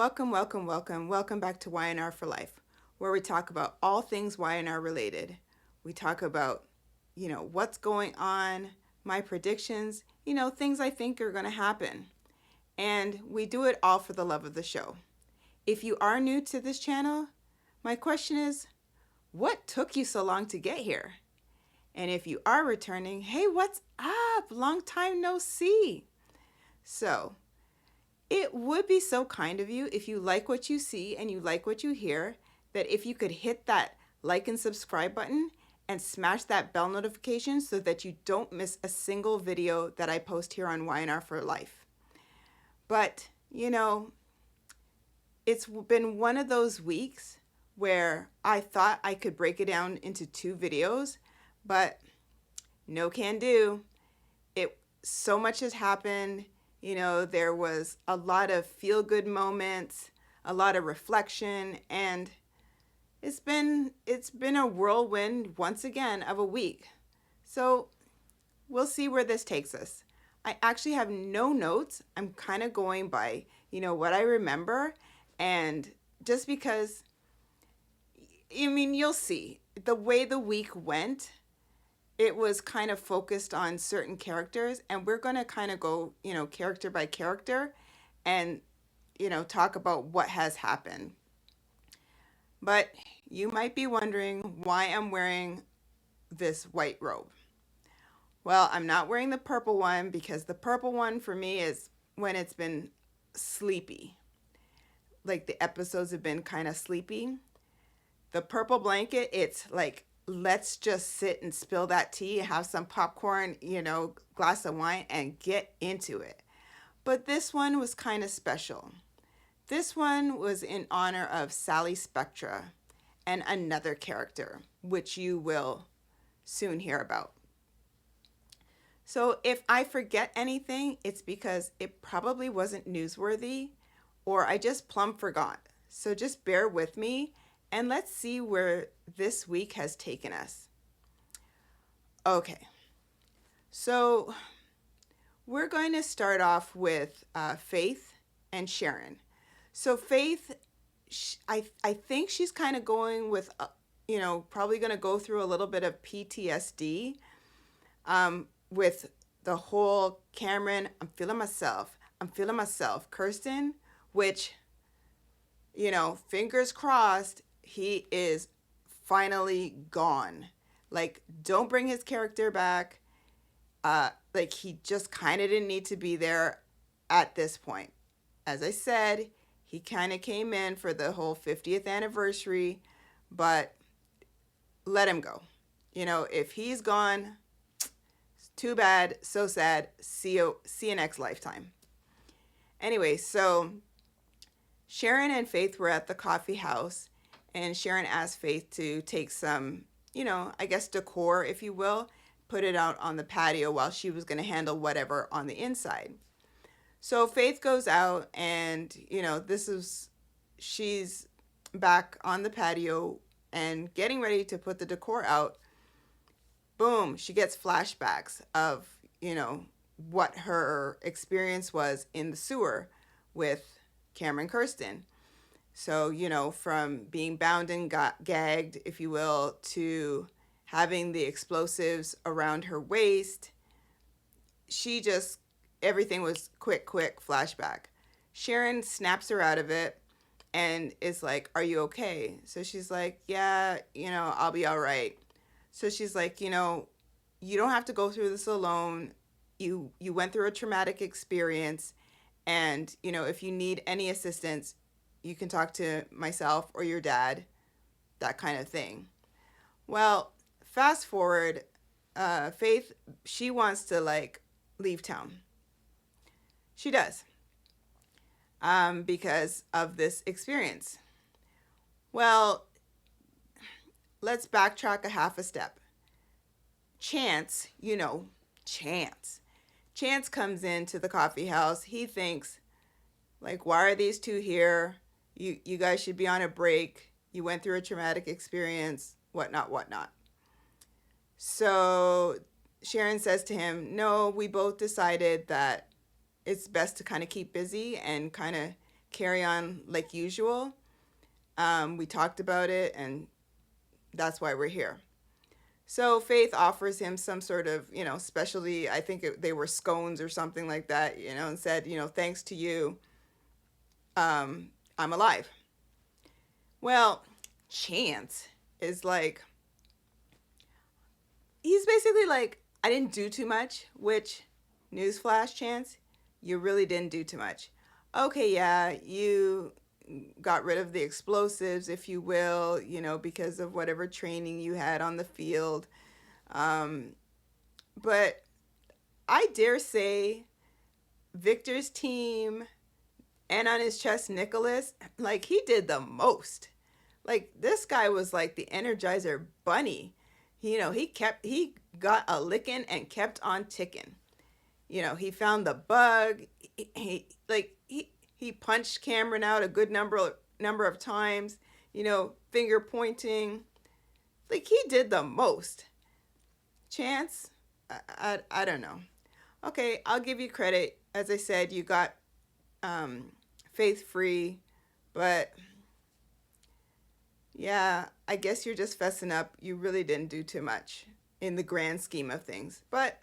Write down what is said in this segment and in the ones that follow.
Welcome back to Y&R For Life, where we talk about all things Y&R related. We talk about, what's going on, my predictions, things I think are going to happen. And we do it all for the love of the show. If you are new to this channel, my question is, what took you so long to get here? And if you are returning, hey, what's up? Long time no see. So, it would be so kind of you if you like what you see and you like what you hear, that if you could hit that like and subscribe button and smash that bell notification so that you don't miss a single video that I post here on Y&R For Life. But, it's been one of those weeks where I thought I could break it down into 2 videos, but no can do. So much has happened. There was a lot of feel-good moments, a lot of reflection, and it's been a whirlwind once again of a week. So we'll see where this takes us. I actually have no notes. I'm kind of going by, what I remember, and just because, you'll see the way the week went. It was kind of focused on certain characters, and we're going to kind of go, character by character and, talk about what has happened. But you might be wondering why I'm wearing this white robe. Well, I'm not wearing the purple one because the purple one for me is when it's been sleepy. Like the episodes have been kind of sleepy. The purple blanket, it's like, let's just sit and spill that tea, have some popcorn, glass of wine, and get into it. But this one was kind of special. This one was in honor of Sally Spectra and another character, which you will soon hear about. So if I forget anything, it's because it probably wasn't newsworthy or I just plumb forgot. So just bear with me. And let's see where this week has taken us. Okay, so we're going to start off with Faith and Sharon. So Faith, I think she's kind of going with, probably going to go through a little bit of PTSD with the whole Cameron, I'm feeling myself, Kirsten, which, fingers crossed, he is finally gone. Like, don't bring his character back. Like, he just kind of didn't need to be there at this point. As I said, he kind of came in for the whole 50th anniversary, but let him go. If he's gone, too bad, so sad. See you next lifetime. Anyway, so Sharon and Faith were at the coffee house, and Sharon asked Faith to take some, I guess decor, if you will, put it out on the patio while she was going to handle whatever on the inside. So Faith goes out and, she's back on the patio and getting ready to put the decor out. Boom, she gets flashbacks of, what her experience was in the sewer with Cameron Kirsten. So, from being bound and gagged, if you will, to having the explosives around her waist, everything was quick flashback. Sharon snaps her out of it and is like, are you okay? So she's like, yeah, I'll be all right. So she's like, you don't have to go through this alone. You went through a traumatic experience, and, if you need any assistance, you can talk to myself or your dad, that kind of thing. Well, fast forward, Faith, she wants to leave town. She does, because of this experience. Well, let's backtrack a half a step. Chance, Chance comes into the coffee house. He thinks, why are these two here? You guys should be on a break. You went through a traumatic experience, whatnot. So Sharon says to him, no, we both decided that it's best to kind of keep busy and kind of carry on like usual. We talked about it, and that's why we're here. So Faith offers him some sort of, specialty. I think they were scones or something like that, and said, thanks to you, I'm alive. Well, Chance is like, he's basically like, I didn't do too much, which, newsflash, Chance, you really didn't do too much. Okay, yeah, you got rid of the explosives, if you will, because of whatever training you had on the field. But I dare say Victor's team and on his chest, Nicholas, like he did the most. Like this guy was like the Energizer Bunny. He got a licking and kept on ticking. He found the bug. He punched Cameron out a good number of times. Finger pointing. Like he did the most. Chance, I don't know. Okay, I'll give you credit. As I said, you got Faith free, but yeah, I guess you're just fessing up. You really didn't do too much in the grand scheme of things. But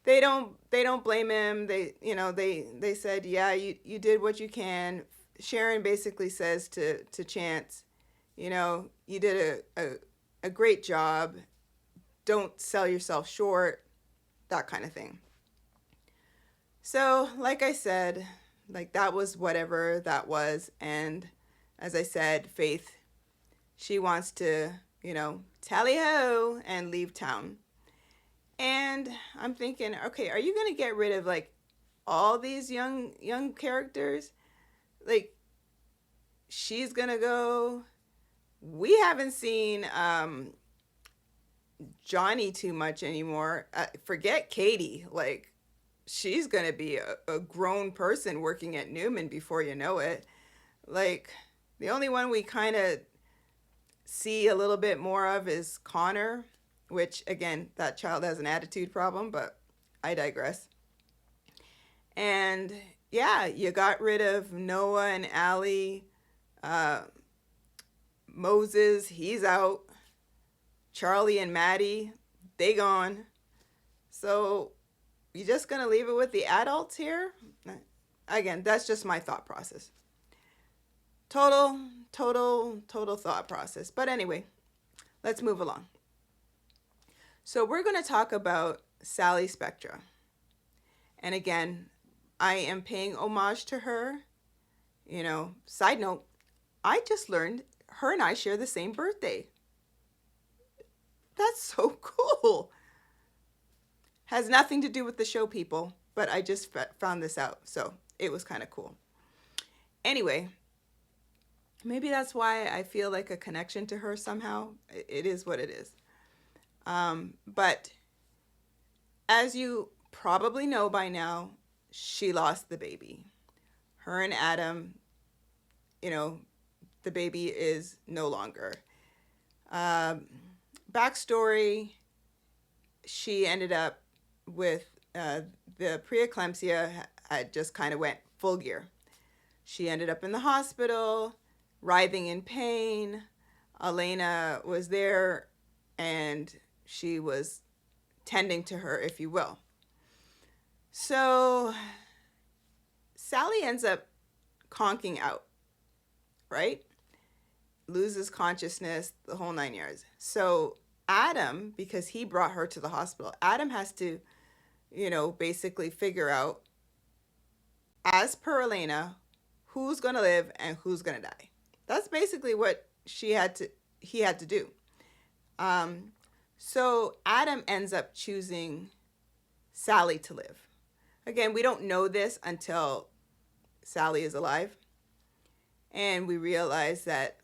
they don't blame him. They said, yeah, you did what you can. Sharon basically says to Chance, you did a great job. Don't sell yourself short, that kind of thing. So, like I said, like that was whatever that was. And as I said, Faith, she wants to, tally ho and leave town. And I'm thinking, okay, are you going to get rid of like all these young characters? Like she's going to go. We haven't seen Johnny too much anymore. Forget Katie. Like she's going to be a grown person working at Newman before you know it. Like the only one we kind of see a little bit more of is Connor, which again, that child has an attitude problem, but I digress. And yeah, you got rid of Noah and Allie. Moses, he's out. Charlie and Maddie, they gone. So you just gonna leave it with the adults here? Again, that's just my thought process. Total thought process. But anyway, let's move along. So we're going to talk about Sally Spectra. And again, I am paying homage to her. Side note, I just learned her and I share the same birthday. That's so cool. Has nothing to do with the show, people, but I just found this out. So it was kind of cool. Anyway, maybe that's why I feel like a connection to her somehow. It is what it is. But as you probably know by now, she lost the baby. Her and Adam, the baby is no longer. Backstory, she ended up with the preeclampsia had just kind of went full gear. She ended up in the hospital, writhing in pain. Elena was there and she was tending to her, if you will. So Sally ends up conking out, right? Loses consciousness, the whole 9 yards. So Adam, because he brought her to the hospital, Adam has to, basically figure out, as per Elena, who's going to live and who's going to die. That's basically what he had to do. So Adam ends up choosing Sally to live. Again, we don't know this until Sally is alive. And we realize that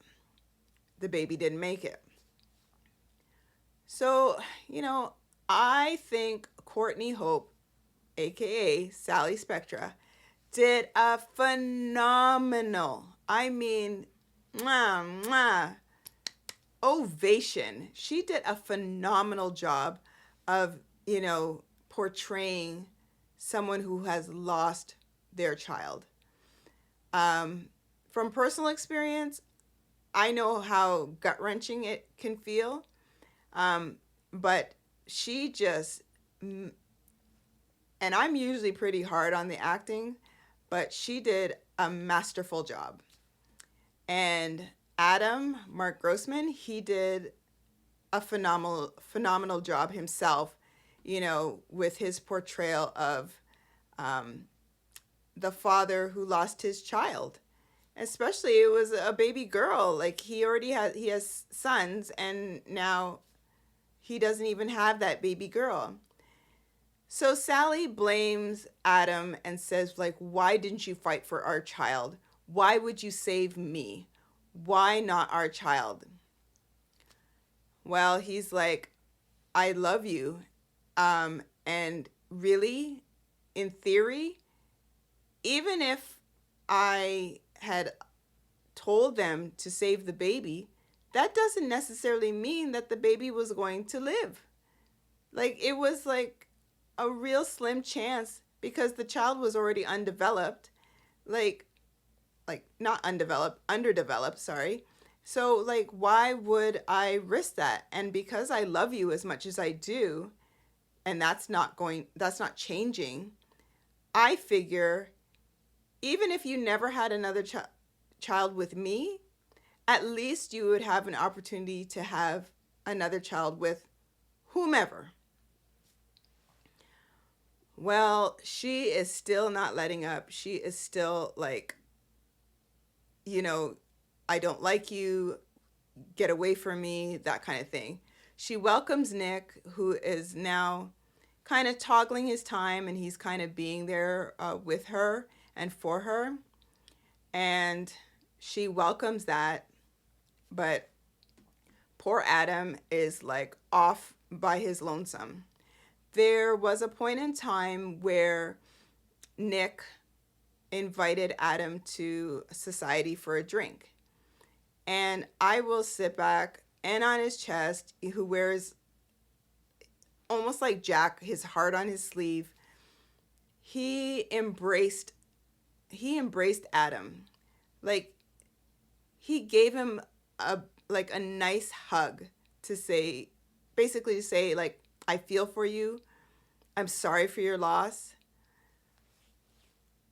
the baby didn't make it. So, I think Courtney Hope, aka Sally Spectra, did a phenomenal, ovation. She did a phenomenal job of, portraying someone who has lost their child. Um, from personal experience, I know how gut wrenching it can feel. Um, but she just, and I'm usually pretty hard on the acting, but she did a masterful job. And Adam, Mark Grossman, he did a phenomenal job himself, with his portrayal of um, the father who lost his child. Especially it was a baby girl. Like he has sons, and now he doesn't even have that baby girl. So Sally blames Adam and says, like, why didn't you fight for our child? Why would you save me? Why not our child? Well, he's like, I love you. And really, in theory, even if I had told them to save the baby, that doesn't necessarily mean that the baby was going to live. Like, it was like a real slim chance because the child was already undeveloped. Like, not undeveloped, underdeveloped, sorry. So, like, why would I risk that? And because I love you as much as I do, and that's not changing, I figure even if you never had another child with me, at least you would have an opportunity to have another child with whomever. Well, she is still not letting up. She is still like, you know, I don't like you, get away from me, that kind of thing. She welcomes Nick, who is now kind of toggling his time, and he's kind of being there with her and for her. And she welcomes that, but poor Adam is like off by his lonesome. There was a point in time where Nick invited Adam to society for a drink. And I will sit back, and on his chest, who wears almost like Jack, his heart on his sleeve, he embraced Adam. Like, he gave him a nice hug to say, basically to say, like, I feel for you. I'm sorry for your loss.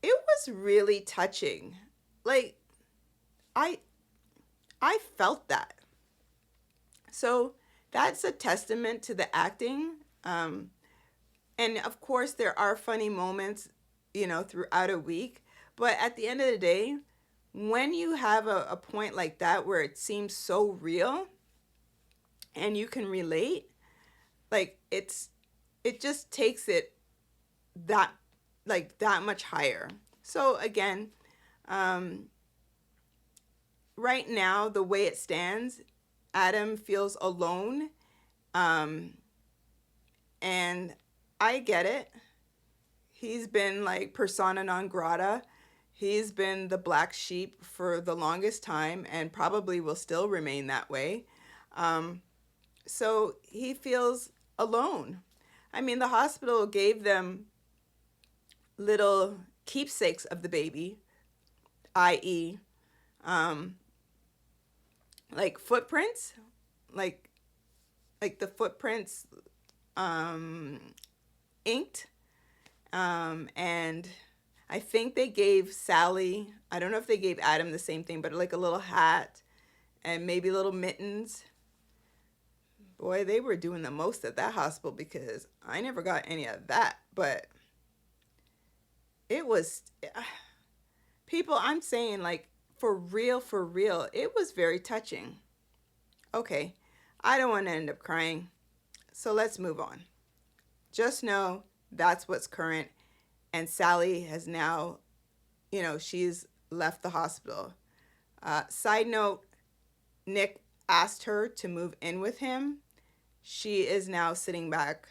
It was really touching. Like, I I felt that. So that's a testament to the acting. And of course, there are funny moments, throughout a week. But at the end of the day, when you have a point like that where it seems so real and you can relate, like it just takes it that that much higher. So again, um, right now, the way it stands, Adam feels alone. Um, and I get it. He's been like persona non grata. He's been the black sheep for the longest time and probably will still remain that way. Um, so he feels alone. I mean, the hospital gave them little keepsakes of the baby, i.e., um, like footprints, like the footprints um, inked. And I think they gave Sally, I don't know if they gave Adam the same thing, but like a little hat and maybe little mittens. Boy, they were doing the most at that hospital because I never got any of that. But it was, people, I'm saying, like, for real, it was very touching. Okay, I don't want to end up crying, so let's move on. Just know that's what's current, and Sally has now, she's left the hospital. Side note, Nick asked her to move in with him. She is now sitting back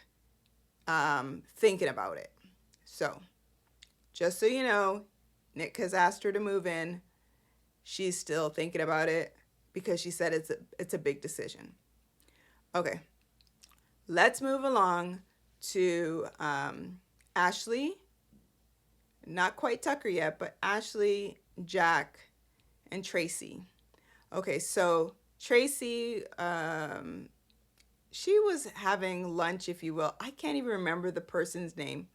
thinking about it. So, just so you know, Nick has asked her to move in. She's still thinking about it because she said it's a big decision. Okay, let's move along to Ashley. Not quite Tucker yet, but Ashley Jack, and Tracy. Okay, so Tracy, she was having lunch, if you will. I can't even remember the person's name.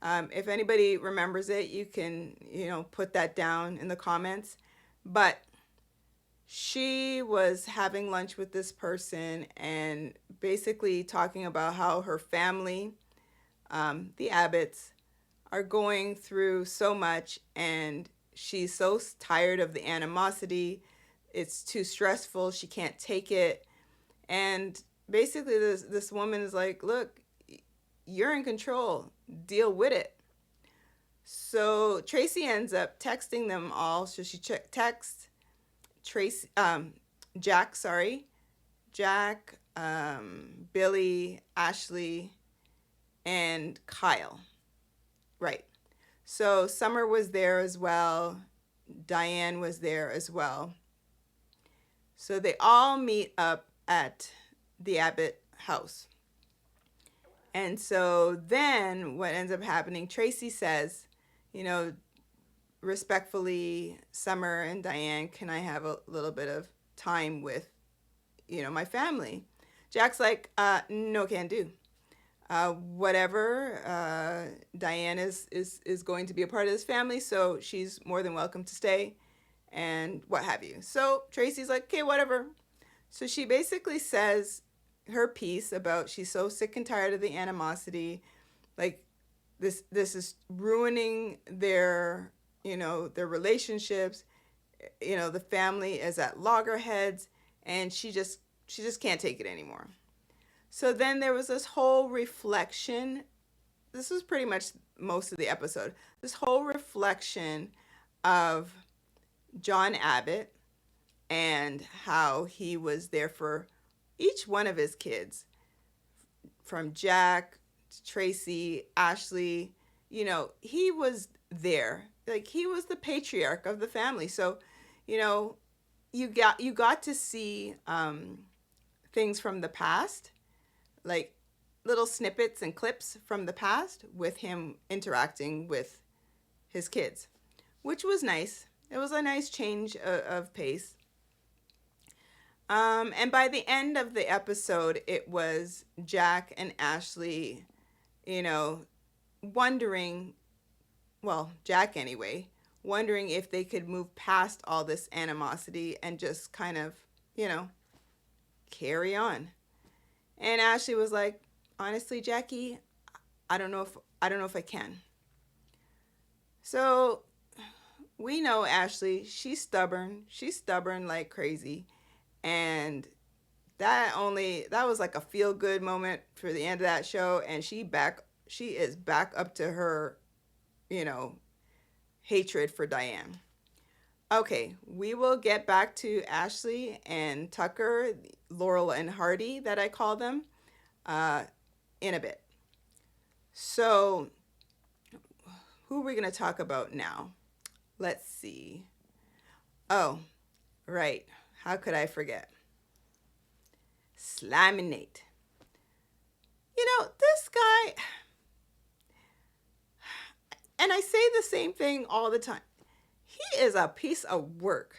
If anybody remembers it, you can, put that down in the comments. But she was having lunch with this person and basically talking about how her family, the Abbotts, are going through so much, and she's so tired of the animosity. It's too stressful. She can't take it. And basically this woman is like, look, you're in control. Deal with it. So Tracy ends up texting them all. So she texts Tracy, Jack, Billy, Ashley, and Kyle. Right. So Summer was there as well. Diane was there as well. So they all meet up at the Abbott house. And so then what ends up happening, Tracy says, respectfully, Summer and Diane, can I have a little bit of time with, my family? Jack's like, no, can do. Whatever, Diane is going to be a part of this family, so she's more than welcome to stay and what have you. So Tracy's like, okay, whatever. So she basically says her piece about she's so sick and tired of the animosity, like this is ruining their their relationships. The family is at loggerheads, and she just can't take it anymore. So then there was this whole reflection. This was pretty much most of the episode. This whole reflection of John Abbott and how he was there for each one of his kids, from Jack to Tracy, Ashley. He was there. Like, he was the patriarch of the family. So, you got to see things from the past, like little snippets and clips from the past with him interacting with his kids, which was nice. It was a nice change of pace. And by the end of the episode, it was Jack and Ashley, wondering, well, Jack anyway, wondering if they could move past all this animosity and just kind of, carry on. And Ashley was like, honestly, Jackie, I don't know if I can. So we know Ashley, she's stubborn like crazy. And that was like a feel good moment for the end of that show. And she is back up to her, hatred for Diane. Okay, we will get back to Ashley and Tucker, Laurel and Hardy that I call them, in a bit. So who are we going to talk about now? Let's see. Oh, right. How could I forget? Slaminate. This guy, and I say the same thing all the time. He is a piece of work.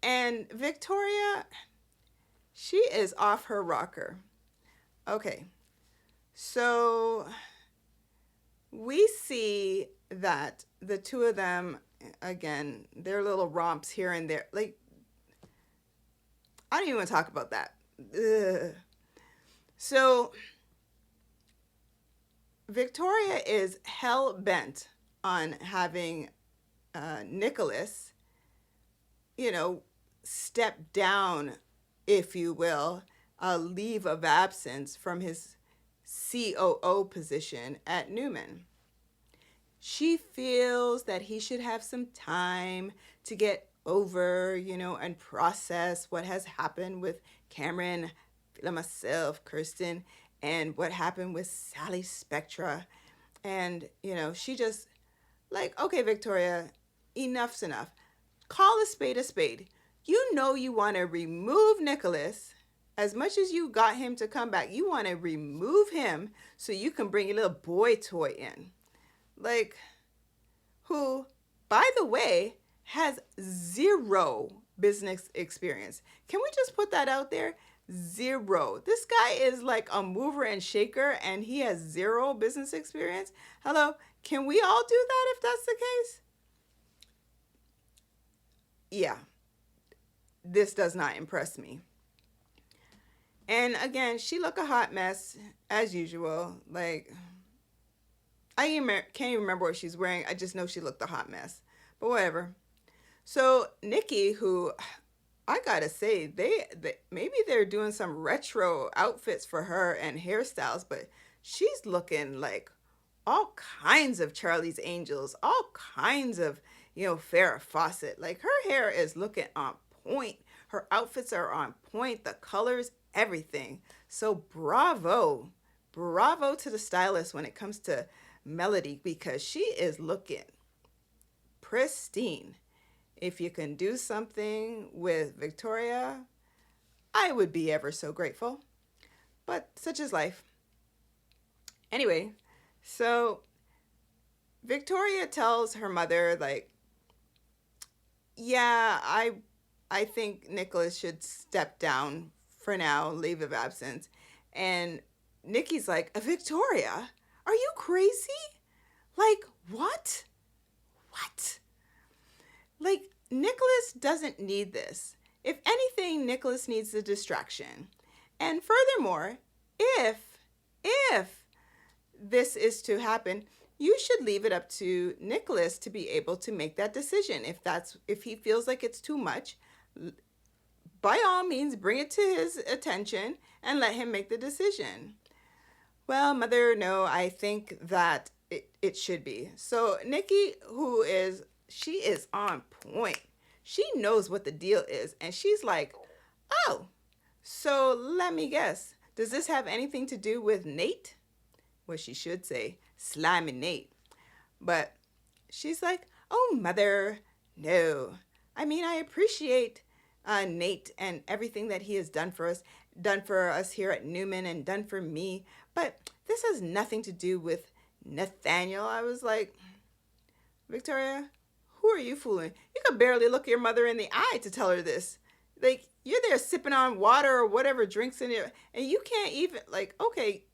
And Victoria, she is off her rocker. Okay. So we see that the two of them, again, their little romps here and there, like, I don't even want to talk about that. Ugh. So Victoria is hell-bent on having Nicholas, step down, if you will, a leave of absence from his COO position at Newman. She feels that he should have some time to get over, and process what has happened with Cameron, myself, Kirsten, and what happened with Sally Spectra. And, she just like, okay, Victoria, enough's enough. Call a spade a spade. You want to remove Nicholas. As much as you got him to come back, you want to remove him so you can bring your little boy toy in. Like, who by the way, has zero business experience. Can we just put that out there? Zero. This guy is like a mover and shaker and he has zero business experience. Hello, can we all do that if that's the case? Yeah, this does not impress me. And again, she looked a hot mess as usual. Like, can't even remember what she's wearing. I just know she looked a hot mess. But whatever. So Nikki, who I gotta say, they maybe they're doing some retro outfits for her and hairstyles, but she's looking like all kinds of Charlie's Angels, all kinds of Farrah Fawcett. Like her hair is looking on point. Her outfits are on point. The colors, everything. So bravo to the stylist when it comes to Melody because she is looking pristine. If you can do something with Victoria, I would be ever so grateful. But such is life. Anyway, so Victoria tells her mother, like, yeah, I think Nicholas should step down for now, leave of absence. And Nikki's like, Victoria, are you crazy? Like, what? What? Like, Nicholas doesn't need this. If anything, Nicholas needs a distraction. And furthermore, if this is to happen, you should leave it up to Nicholas to be able to make that decision. If he feels like it's too much, by all means, bring it to his attention and let him make the decision. Well, mother, no, I think that it should be. So Nikki, she is on point. She knows what the deal is. And she's like, oh, so let me guess. Does this have anything to do with Nate? Well, she should say Slimy Nate. But she's like, oh, mother, no. I mean, I appreciate Nate and everything that he has done for us here at Newman and done for me. But this has nothing to do with Nathaniel. I was like, Victoria, who are you fooling? You could barely look your mother in the eye to tell her this. Like, you're there sipping on water or whatever drinks in it, and you can't even, like, okay,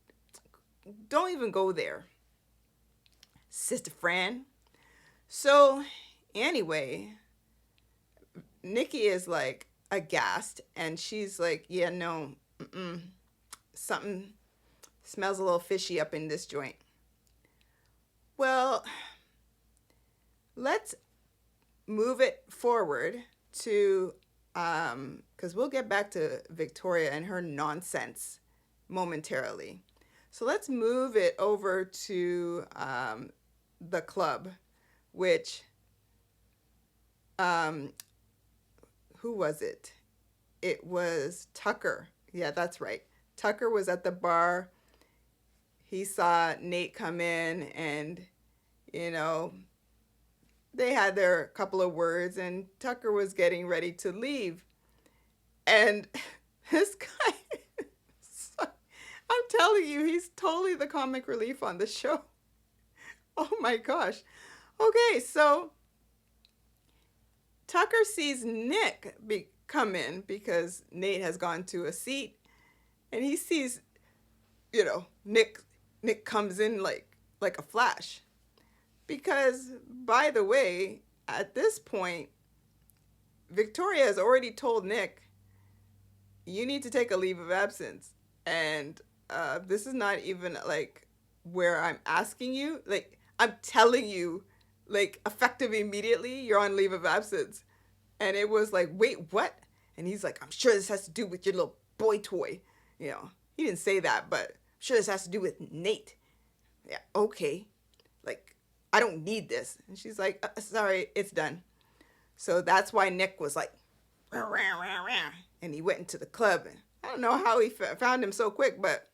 don't even go there, Sister Fran. So, anyway, Nikki is, like, aghast, and she's like, yeah, no, something smells a little fishy up in this joint. Well, let's move it forward to, because we'll get back to Victoria and her nonsense momentarily. So let's move it over to the club, which, who was it? It was Tucker. Yeah, that's right. Tucker was at the bar. He saw Nate come in and, they had their couple of words and Tucker was getting ready to leave. And this guy, I'm telling you, he's totally the comic relief on the show. Oh my gosh. Okay, so Tucker sees Nick come in because Nate has gone to a seat and he sees, Nick comes in like a flash. Because, by the way, at this point, Victoria has already told Nick, you need to take a leave of absence. And this is not even, like, where I'm asking you. Like, I'm telling you, like, effective immediately, you're on leave of absence. And it was like, wait, what? And he's like, I'm sure this has to do with your little boy toy. He didn't say that, but I'm sure this has to do with Nate. Yeah, okay. Like, I don't need this. And she's like, sorry, it's done. So that's why Nick was like, rah, rah, rah, rah. And he went into the club. And I don't know how he found him so quick, but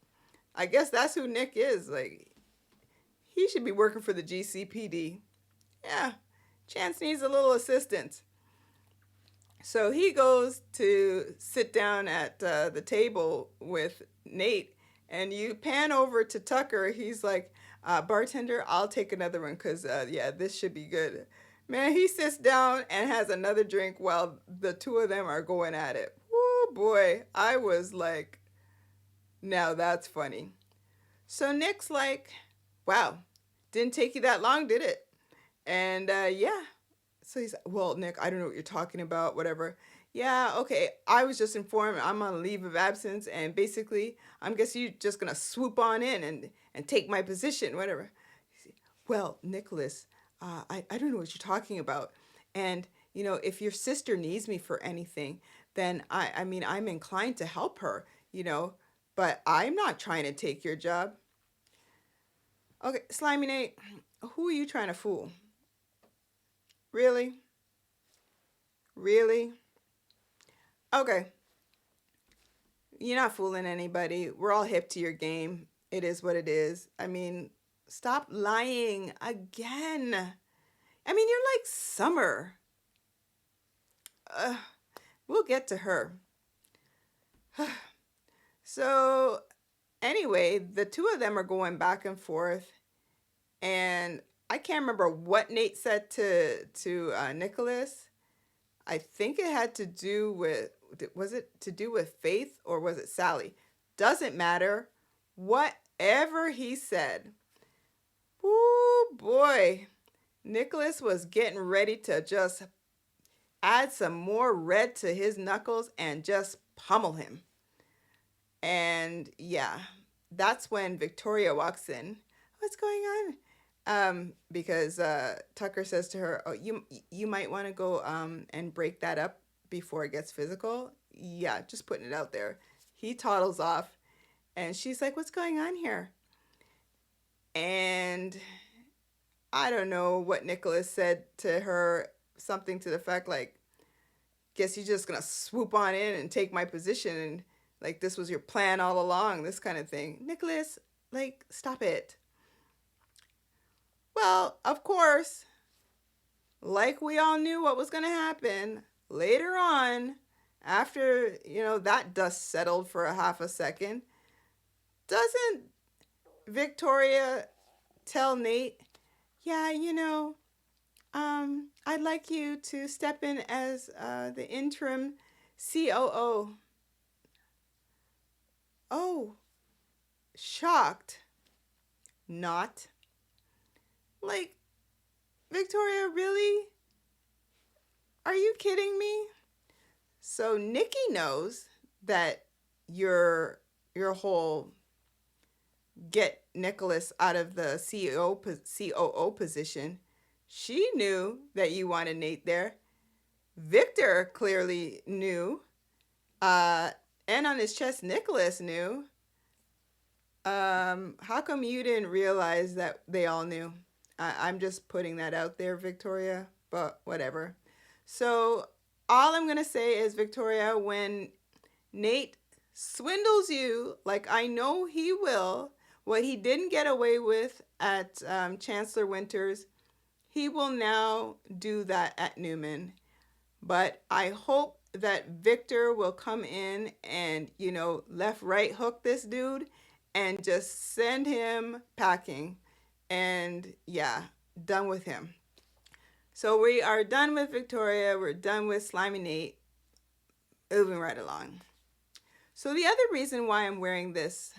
I guess that's who Nick is. Like, he should be working for the GCPD. Yeah, Chance needs a little assistance. So he goes to sit down at the table with Nate. And you pan over to Tucker. He's like, bartender, I'll take another one because, this should be good. Man, he sits down and has another drink while the two of them are going at it. Woo boy, I was like, now that's funny. So Nick's like, wow, didn't take you that long, did it? And yeah. So he's, well, Nick, I don't know what you're talking about, whatever. Yeah, okay. I was just informed I'm on leave of absence, and basically, I'm guessing you're just gonna swoop on in and take my position, whatever. Well, Nicholas, I don't know what you're talking about. And, if your sister needs me for anything, then I mean, I'm inclined to help her, but I'm not trying to take your job. Okay, Slimy Nate, who are you trying to fool? Really? Really? Okay, you're not fooling anybody. We're all hip to your game. It is what it is. I mean, stop lying again. I mean, you're like Summer. Uh, we'll get to her. So, anyway, the two of them are going back and forth, and I can't remember what Nate said to Nicholas. I think it had to do with, was it to do with Faith or was it Sally? Doesn't matter. Whatever he said. Woo boy. Nicholas was getting ready to just add some more red to his knuckles and just pummel him. And yeah, that's when Victoria walks in. What's going on? Because Tucker says to her, "Oh, you might want to go and break that up before it gets physical." Yeah, just putting it out there. He toddles off, and she's like, "What's going on here?" And I don't know what Nicholas said to her, something to the fact like, "Guess you're just gonna swoop on in and take my position, and like this was your plan all along," this kind of thing. Nicholas, like, stop it. Well, of course, like we all knew what was going to happen later on, after, that dust settled for a half a second, doesn't Victoria tell Nate, yeah, I'd like you to step in as the interim COO. Oh, shocked. Not. Like, Victoria, really? Are you kidding me? So Nikki knows that your whole get Nicholas out of the COO position. She knew that you wanted Nate there. Victor clearly knew. And on his chest, Nicholas knew. How come you didn't realize that they all knew? I'm just putting that out there, Victoria, but whatever. So all I'm going to say is, Victoria, when Nate swindles you, like I know he will, what he didn't get away with at Chancellor Winters, he will now do that at Newman. But I hope that Victor will come in and, left, right hook this dude and just send him packing. And yeah, done with him. So we are done with Victoria. We're done with Slimy Nate. Moving right along. So the other reason why I'm wearing this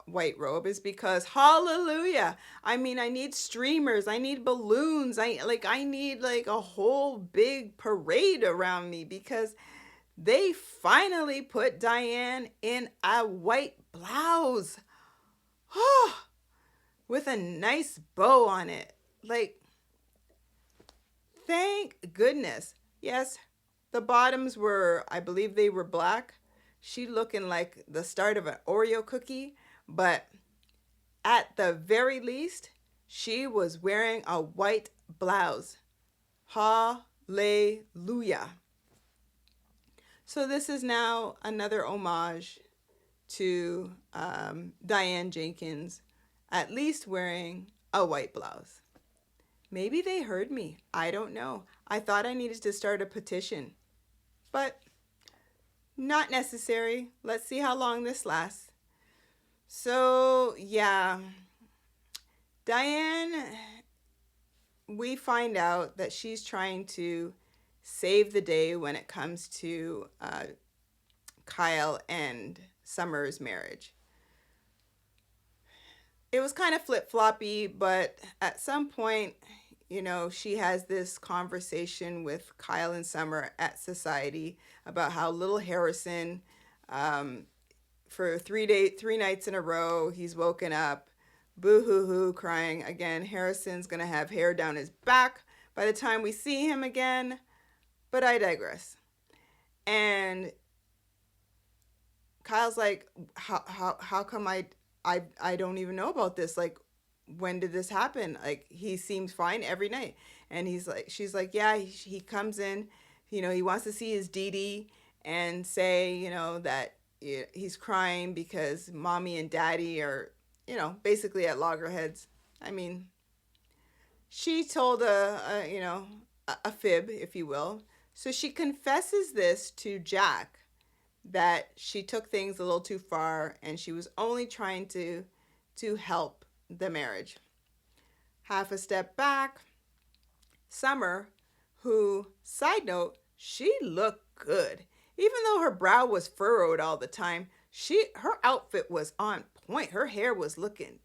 white robe is because, hallelujah, I mean, I need streamers, I need balloons, I need like a whole big parade around me, because they finally put Diane in a white blouse. Oh, with a nice bow on it. Like, thank goodness. Yes, the bottoms were, I believe they were black. She looking like the start of an Oreo cookie, but at the very least, she was wearing a white blouse. Hallelujah. So this is now another homage to Diane Jenkins, at least wearing a white blouse. Maybe they heard me. I don't know. I thought I needed to start a petition, but not necessary. Let's see how long this lasts. So, yeah. Diane we find out that she's trying to save the day when it comes to Kyle and Summer's marriage. It was kind of flip floppy, but at some point, she has this conversation with Kyle and Summer at Society about how little Harrison, um, for 3 nights in a row, he's woken up, boo hoo hoo, crying again. Harrison's gonna have hair down his back by the time we see him again. But I digress. And Kyle's like, how come I don't even know about this? Like, when did this happen? Like, he seems fine every night. And she's like, yeah, he comes in, he wants to see his Dee Dee and say, that he's crying because mommy and daddy are, basically at loggerheads. I mean, she told a fib, if you will. So she confesses this to Jack, that she took things a little too far and she was only trying to help the marriage. Half a step back, Summer, who, side note, she looked good. Even though her brow was furrowed all the time, her outfit was on point. Her hair was looking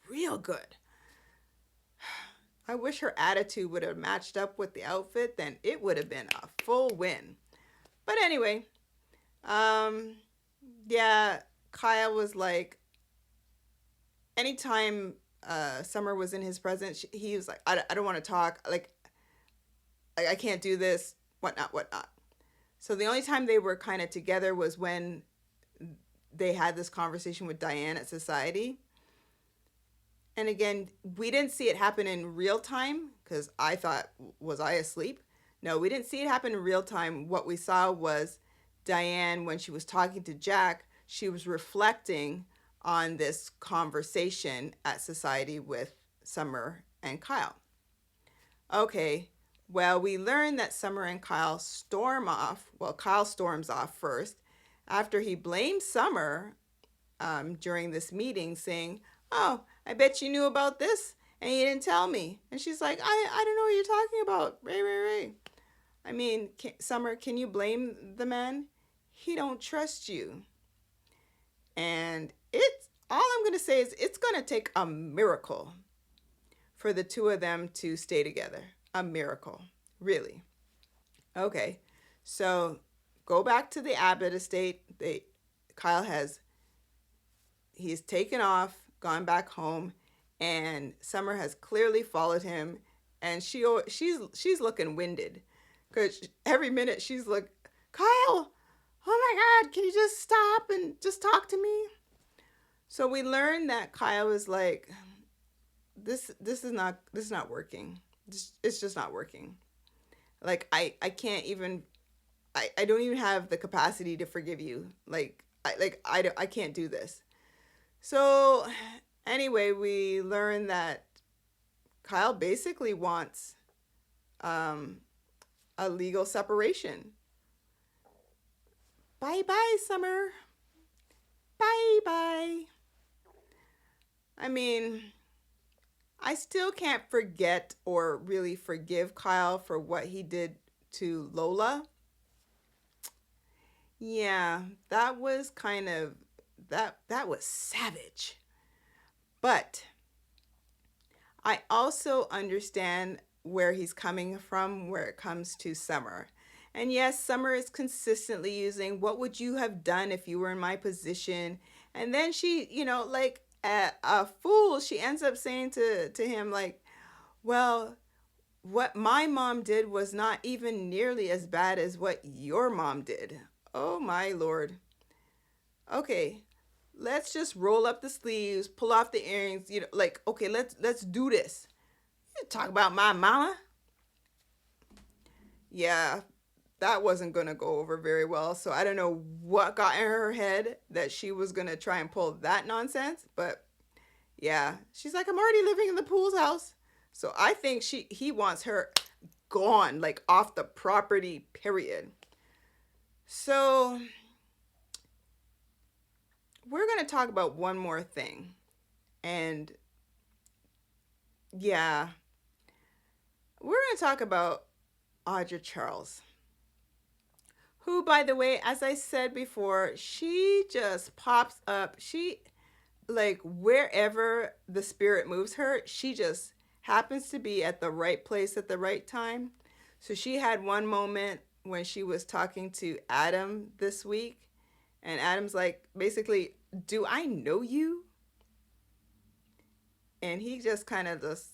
real good. I wish her attitude would have matched up with the outfit, then it would have been a full win. But anyway, yeah, Kyle was like, anytime Summer was in his presence, he was like, I don't want to talk. Like, I can't do this, whatnot. So the only time they were kind of together was when they had this conversation with Diane at Society. And again, we didn't see it happen in real time because I thought, was I asleep? No, we didn't see it happen in real time. What we saw was Diane, when she was talking to Jack, she was reflecting on this conversation at Society with Summer and Kyle. Okay, well, we learned that Summer and Kyle storm off. Well, Kyle storms off first after he blames Summer during this meeting, saying, oh, I bet you knew about this and you didn't tell me. And she's like, I don't know what you're talking about. Ray. I mean, Summer, can you blame the man? He don't trust you. And all I'm going to say is it's going to take a miracle for the two of them to stay together. A miracle, really. Okay, so go back to the Abbott estate. Kyle he's taken off, gone back home, and Summer has clearly followed him, and she's looking winded, because every minute she's like, Kyle, oh my God, can you just stop and just talk to me? So we learned that Kyle was like, this is not working. It's just not working. Like, I can't even, I don't even have the capacity to forgive you. I can't do this. So anyway, we learned that Kyle basically wants a legal separation. Bye-bye, Summer. Bye-bye. I mean, I still can't forget or really forgive Kyle for what he did to Lola. Yeah, that was kind of, that was savage. But I also understand where he's coming from where it comes to Summer. And yes, Summer is consistently using, what would you have done if you were in my position? And then she, like a fool, she ends up saying to him, like, well, what my mom did was not even nearly as bad as what your mom did. Oh my Lord. Okay, let's just roll up the sleeves, pull off the earrings, okay, let's do this. You talk about my mama? Yeah, that wasn't going to go over very well. So I don't know what got in her head that she was going to try and pull that nonsense. But yeah, she's like, I'm already living in the Pools house. So I think he wants her gone, like off the property, period. So we're going to talk about one more thing. And yeah, we're going to talk about Audra Charles, who, by the way, as I said before, she just pops up. She, like, wherever the spirit moves her, she just happens to be at the right place at the right time. So she had one moment when she was talking to Adam this week, and Adam's like, basically, do I know you? And he just kind of just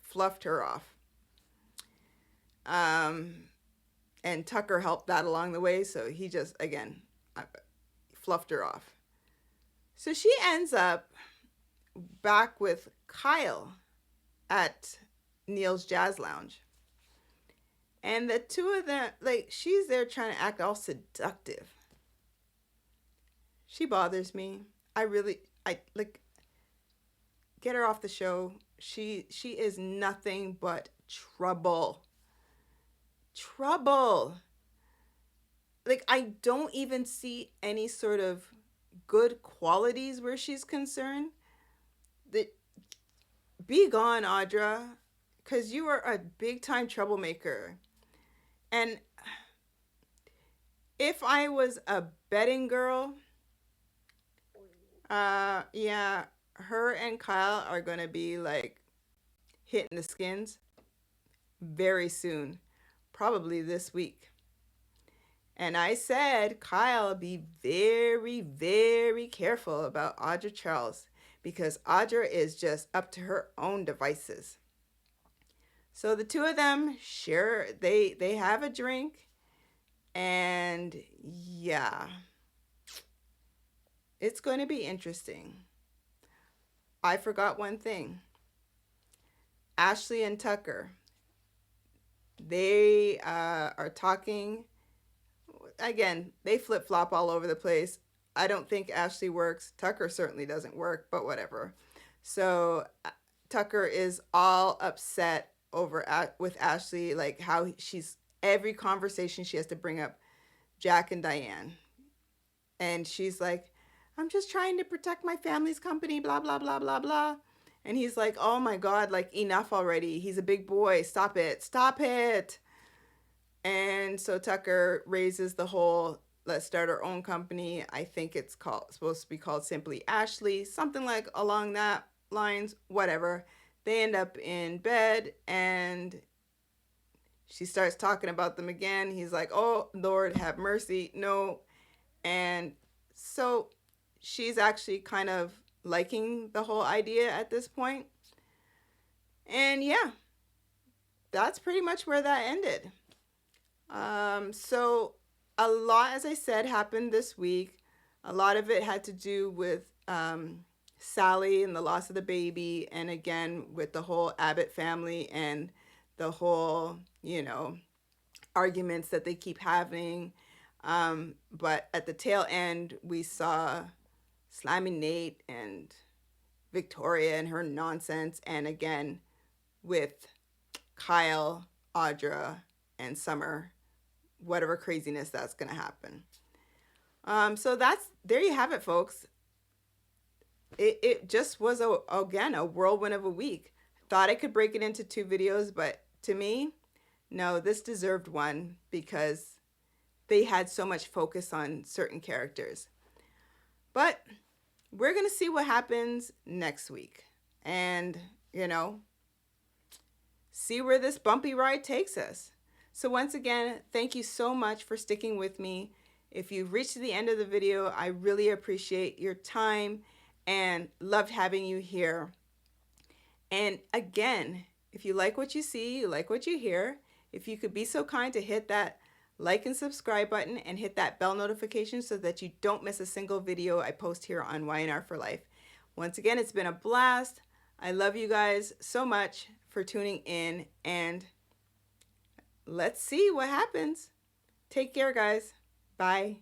fluffed her off. And Tucker helped that along the way, so he just, again, fluffed her off. So she ends up back with Kyle at Neil's Jazz Lounge. And the two of them, like, she's there trying to act all seductive. She bothers me. I like, get her off the show. She is nothing but trouble. Trouble. Like, I don't even see any sort of good qualities where she's concerned. Be gone, Audra, because you are a big time troublemaker. And if I was a betting girl, yeah, her and Kyle are gonna be like hitting the skins very soon, probably this week. And I said, Kyle, be very, very careful about Audra Charles, because Audra is just up to her own devices. So the two of them share, they have a drink, and yeah, it's going to be interesting. I forgot one thing. Ashley and Tucker, they are talking. Again, they flip-flop all over the place. I don't think Ashley works. Tucker certainly doesn't work, but whatever. So Tucker is all upset over with Ashley, like how she's, every conversation she has to bring up Jack and Diane. And she's like, I'm just trying to protect my family's company, blah, blah, blah, blah, blah. And he's like, oh my God, like, enough already. He's a big boy. Stop it. Stop it. And so Tucker raises the whole, let's start our own company. I think it's supposed to be called Simply Ashley, something like along that lines, whatever. They end up in bed, and she starts talking about them again. He's like, oh, Lord, have mercy. No. And so she's actually kind of liking the whole idea at this point. And yeah, that's pretty much where that ended. So a lot, as I said, happened this week. A lot of it had to do with Sally and the loss of the baby, and again with the whole Abbott family and the whole, arguments that they keep having. But at the tail end, we saw Slimy Nate and Victoria and her nonsense, and again with Kyle, Audra, and Summer, whatever craziness that's going to happen. So there you have it, folks. It just was, again, a whirlwind of a week. Thought I could break it into 2 videos, but to me, no, this deserved one because they had so much focus on certain characters. But we're going to see what happens next week and, see where this bumpy ride takes us. So once again, thank you so much for sticking with me. If you've reached the end of the video, I really appreciate your time and loved having you here. And again, if you like what you see, you like what you hear, if you could be so kind to hit that like and subscribe button and hit that bell notification so that you don't miss a single video I post here on Y&R For Life. Once again, it's been a blast. I love you guys so much for tuning in, and let's see what happens. Take care, guys. Bye.